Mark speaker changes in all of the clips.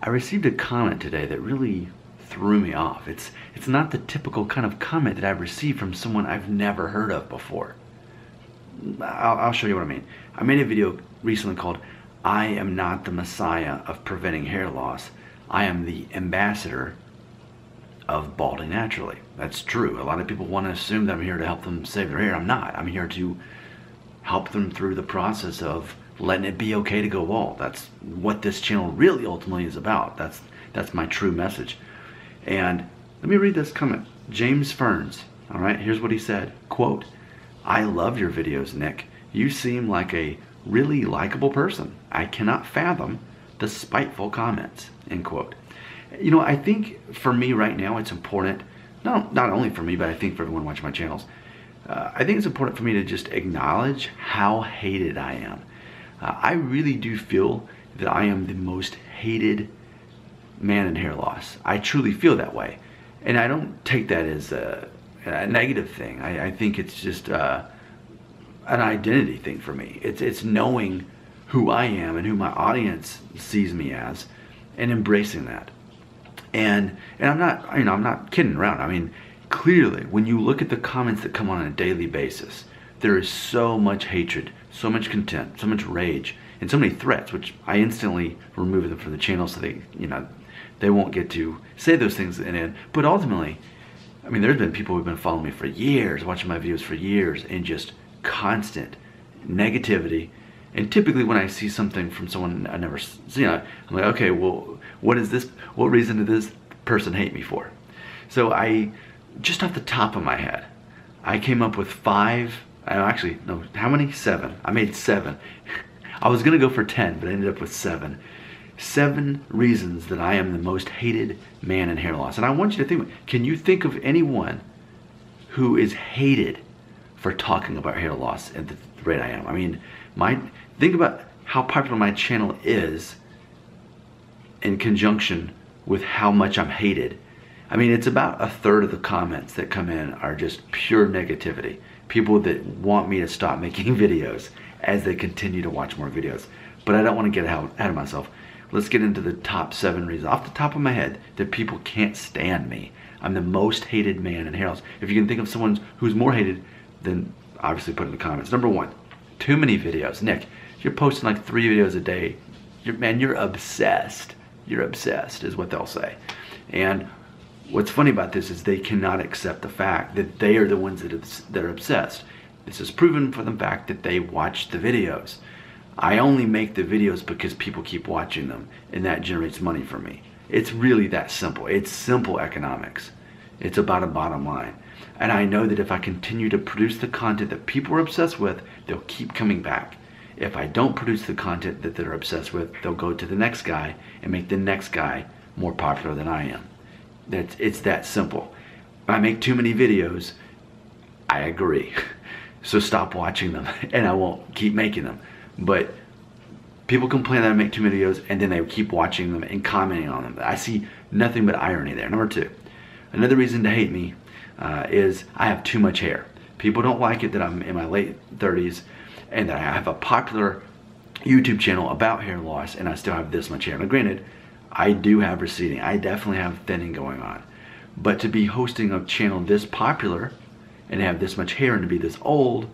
Speaker 1: I received a comment today that really threw me off. It's not the typical kind of comment that I've received from someone I've never heard of before. I'll show you what I mean. I made a video recently called "I am not the messiah of preventing hair loss. I am the ambassador of balding naturally." That's true. A lot of people want to assume that I'm here to help them save their hair. I'm not. I'm here to help them through the process of letting it be okay to go bald. That's what this channel really ultimately is about. That's my true message. And let me read this comment. James Ferns, all right, here's what he said. Quote, "I love your videos, Nick. You seem like a really likable person. I cannot fathom the spiteful comments," end quote. You know, I think for me right now, it's important, not only for me, but I think for everyone watching my channels, I think it's important for me to just acknowledge how hated I am. I really do feel that I am the most hated man in hair loss. I truly feel that way. And I don't take that as a negative thing. I think it's just an identity thing for me. It's knowing who I am and who my audience sees me as and embracing that. And I'm not, I'm not kidding around. I mean, clearly, when you look at the comments that come on a daily basis, there is so much hatred, so much contempt, so much rage, and so many threats, which I instantly remove them from the channel so they won't get to say those things in it. But ultimately, I mean, there's been people who've been following me for years, watching my videos for years, and just constant negativity. And typically when I see something from someone I never seen, I'm like, okay, well, what reason did this person hate me for? So just off the top of my head, I came up with 5, actually, no, how many? 7. I made 7. I was gonna go for 10, but I ended up with 7. 7 reasons that I am the most hated man in hair loss. And I want you to think, can you think of anyone who is hated for talking about hair loss at the rate I am? I mean, think about how popular my channel is in conjunction with how much I'm hated. I mean, it's about 1/3 of the comments that come in are just pure negativity. People that want me to stop making videos as they continue to watch more videos. But I don't want to get ahead of myself. Let's get into the top 7 reasons off the top of my head that people can't stand me. I'm the most hated man in hair loss. If you can think of someone who's more hated, then obviously put it in the comments. Number 1, too many videos. Nick, you're posting like 3 videos a day. You're obsessed. You're obsessed is what they'll say. And what's funny about this is they cannot accept the fact that they are the ones that are obsessed. This is proven for the fact that they watch the videos. I only make the videos because people keep watching them, and that generates money for me. It's really that simple. It's simple economics. It's about a bottom line. And I know that if I continue to produce the content that people are obsessed with, they'll keep coming back. If I don't produce the content that they're obsessed with, they'll go to the next guy and make the next guy more popular than I am. It's that simple. If I make too many videos, I agree. So stop watching them and I won't keep making them. But people complain that I make too many videos and then they keep watching them and commenting on them. I see nothing but irony there. Number 2, another reason to hate me is I have too much hair. People don't like it that I'm in my late 30s and that I have a popular YouTube channel about hair loss and I still have this much hair. Now granted, I do have receding. I definitely have thinning going on. But to be hosting a channel this popular and have this much hair and to be this old,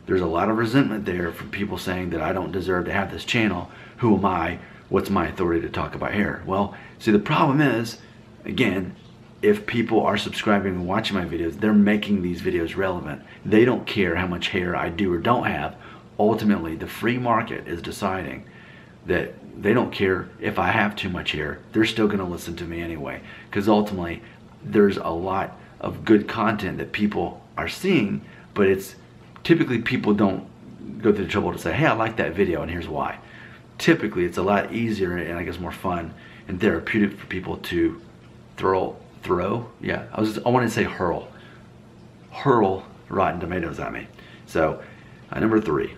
Speaker 1: there's a lot of resentment there from people saying that I don't deserve to have this channel. Who am I? What's my authority to talk about hair? Well, see, the problem is, again, if people are subscribing and watching my videos, they're making these videos relevant. They don't care how much hair I do or don't have. Ultimately, the free market is deciding that they don't care if I have too much hair. They're still gonna listen to me anyway. Because ultimately, there's a lot of good content that people are seeing, but it's typically people don't go through the trouble to say, hey, I like that video and here's why. Typically, it's a lot easier and I guess more fun and therapeutic for people to I wanted to say hurl rotten tomatoes at me. So number 3,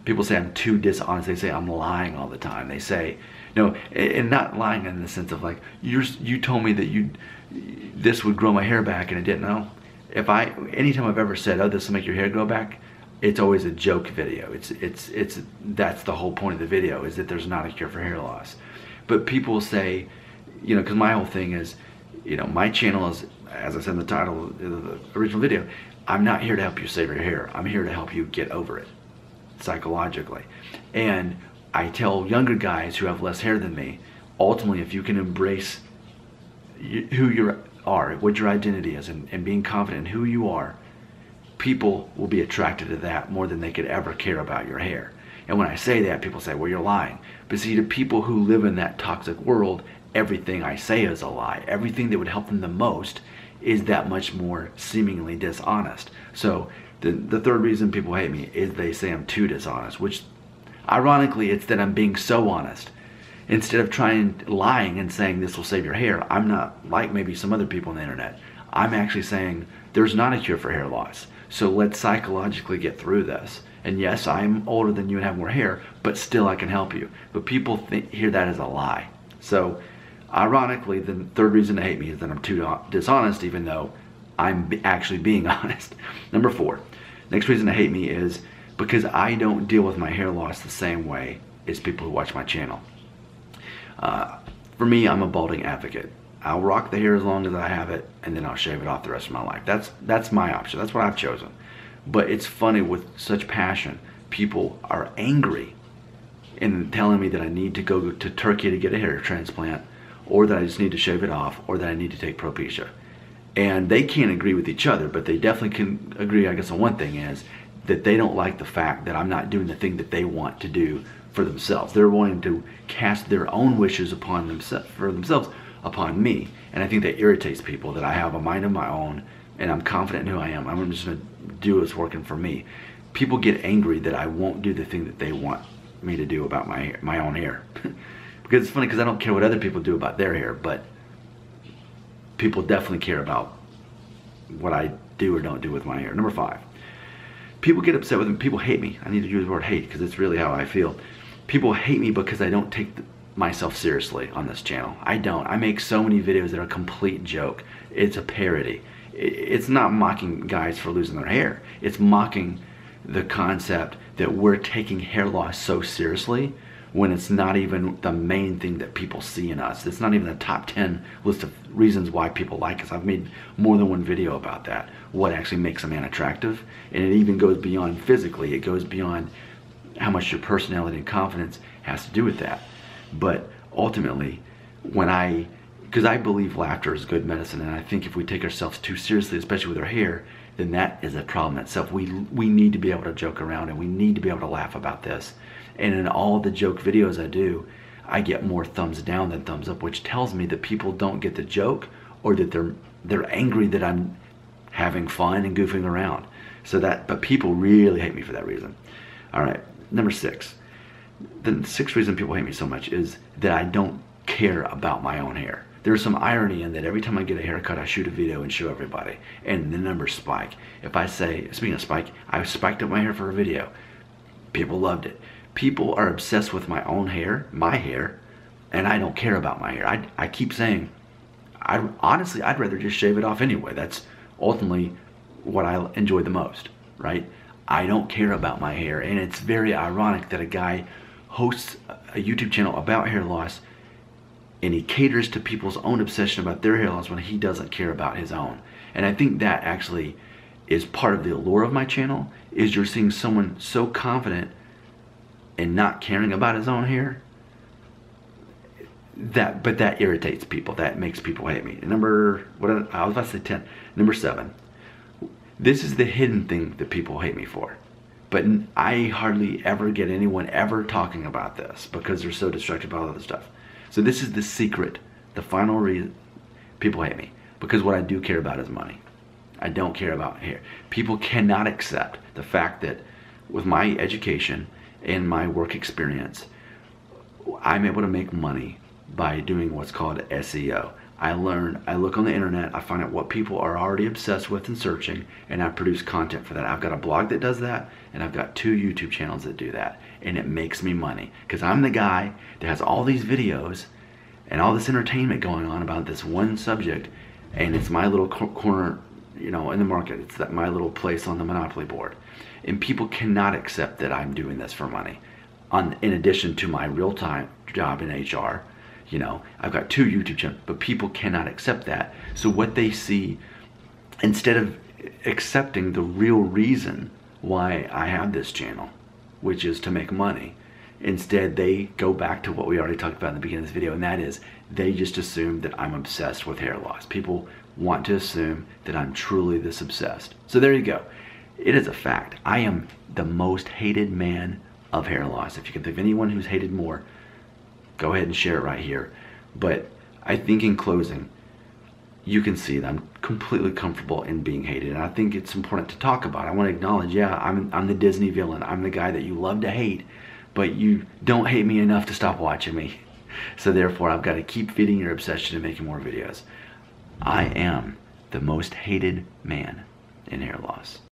Speaker 1: people say I'm too dishonest. They say I'm lying all the time. They say, no, and not lying in the sense of like, you told me that this would grow my hair back and it didn't. No. Anytime I've ever said, oh, this will make your hair grow back, it's always a joke video. That's the whole point of the video, is that there's not a cure for hair loss. But people say, you know, because my whole thing is, you know, my channel is, as I said in the title of the original video, I'm not here to help you save your hair. I'm here to help you get over it psychologically. And I tell younger guys who have less hair than me, ultimately, if you can embrace who you are, what your identity is, and being confident in who you are, people will be attracted to that more than they could ever care about your hair. And when I say that, people say, well, you're lying. But see, to people who live in that toxic world, everything I say is a lie. Everything that would help them the most is that much more seemingly dishonest. So the third reason people hate me is they say I'm too dishonest, which ironically, it's that I'm being so honest. Instead of lying and saying this will save your hair, I'm not like maybe some other people on the internet. I'm actually saying there's not a cure for hair loss. So let's psychologically get through this. And yes, I'm older than you and have more hair, but still I can help you. But people hear that as a lie. So ironically, the third reason to hate me is that I'm too dishonest, even though I'm actually being honest. Number 4, next reason to hate me is because I don't deal with my hair loss the same way as people who watch my channel. For me, I'm a balding advocate. I'll rock the hair as long as I have it, and then I'll shave it off the rest of my life. That's my option. That's what I've chosen. But it's funny, with such passion, people are angry in telling me that I need to go to Turkey to get a hair transplant, or that I just need to shave it off, or that I need to take Propecia. And they can't agree with each other, but they definitely can agree, I guess, on one thing is that they don't like the fact that I'm not doing the thing that they want to do for themselves. They're wanting to cast their own wishes upon themselves upon me. And I think that irritates people, that I have a mind of my own and I'm confident in who I am. I'm just going to do what's working for me. People get angry that I won't do the thing that they want me to do about my own hair. Because it's funny, because I don't care what other people do about their hair, but people definitely care about what I do or don't do with my hair. Number 5, people get upset with me. People hate me. I need to use the word hate because it's really how I feel. People hate me because I don't take myself seriously on this channel. I don't. I make so many videos that are a complete joke. It's a parody. It's not mocking guys for losing their hair. It's mocking the concept that we're taking hair loss so seriously when it's not even the main thing that people see in us. It's not even the top 10 list of reasons why people like us. I've made more than one video about that, what actually makes a man attractive. And it even goes beyond physically. It goes beyond how much your personality and confidence has to do with that. But ultimately, because I believe laughter is good medicine, and I think if we take ourselves too seriously, especially with our hair, then that is a problem in itself. We need to be able to joke around, and we need to be able to laugh about this. And in all the joke videos I do, I get more thumbs down than thumbs up, which tells me that people don't get the joke, or that they're angry that I'm having fun and goofing around. But people really hate me for that reason. All right, number 6. The 6th reason people hate me so much is that I don't care about my own hair. There's some irony in that every time I get a haircut, I shoot a video and show everybody, and the numbers spike. If I say, speaking of spike, I spiked up my hair for a video, people loved it. People are obsessed with my own hair, and I don't care about my hair. I keep saying, honestly, I'd rather just shave it off anyway. That's ultimately what I enjoy the most, right? I don't care about my hair, and it's very ironic that a guy hosts a YouTube channel about hair loss, and he caters to people's own obsession about their hair loss when he doesn't care about his own. And I think that actually is part of the allure of my channel, is you're seeing someone so confident and not caring about his own hair. But that irritates people. That makes people hate me. And I was about to say 10. Number 7. This is the hidden thing that people hate me for. But I hardly ever get anyone ever talking about this because they're so distracted by all other stuff. So this is the secret, the final reason people hate me. Because what I do care about is money. I don't care about hair. People cannot accept the fact that with my education and my work experience, I'm able to make money by doing what's called SEO. I look on the internet, I find out what people are already obsessed with and searching, and I produce content for that. I've got a blog that does that, and I've got 2 YouTube channels that do that, and it makes me money because I'm the guy that has all these videos and all this entertainment going on about this one subject, and it's my little corner, in the market. It's my little place on the Monopoly board, and people cannot accept that I'm doing this for money. In addition to my real-time job in HR, You know, I've got 2 YouTube channels, but people cannot accept that. So what they see, instead of accepting the real reason why I have this channel, which is to make money, instead they go back to what we already talked about in the beginning of this video, and that is they just assume that I'm obsessed with hair loss. People want to assume that I'm truly this obsessed. So there you go. It is a fact. I am the most hated man of hair loss. If you can think of anyone who's hated more, go ahead and share it right here. But I think in closing, you can see that I'm completely comfortable in being hated, and I think it's important to talk about. I want to acknowledge, yeah, I'm the Disney villain. I'm the guy that you love to hate, but you don't hate me enough to stop watching me. So therefore, I've got to keep feeding your obsession and making more videos. I am the most hated man in hair loss.